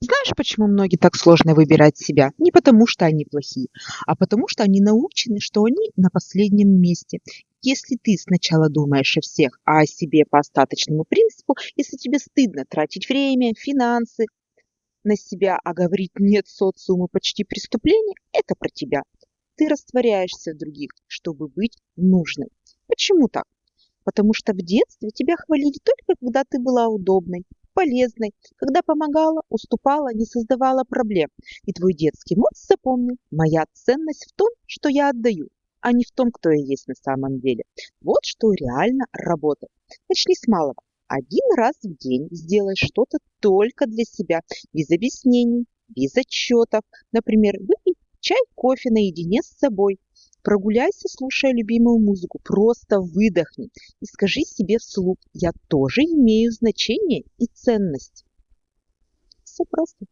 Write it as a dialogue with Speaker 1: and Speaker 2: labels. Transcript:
Speaker 1: Знаешь, почему многие так сложно выбирать себя? Не потому, что они плохие, а потому, что они научены, что они на последнем месте. Если ты сначала думаешь о всех, а о себе по остаточному принципу, если тебе стыдно тратить время, финансы на себя, а говорить «нет» социуму почти преступление, это про тебя. Ты растворяешься в других, чтобы быть нужной. Почему так? Потому что в детстве тебя хвалили только когда ты была удобной, полезной, когда помогала, уступала, не создавала проблем. И твой детский мозг запомнил, моя ценность в том, что я отдаю, а не в том, кто я есть на самом деле. Вот что реально работает. Начни с малого. Один раз в день сделай что-то только для себя, без объяснений, без отчетов. Например, выпей чай, кофе наедине с собой. Прогуляйся, слушая любимую музыку. Просто выдохни и скажи себе вслух: я тоже имею значение и ценность. Все просто.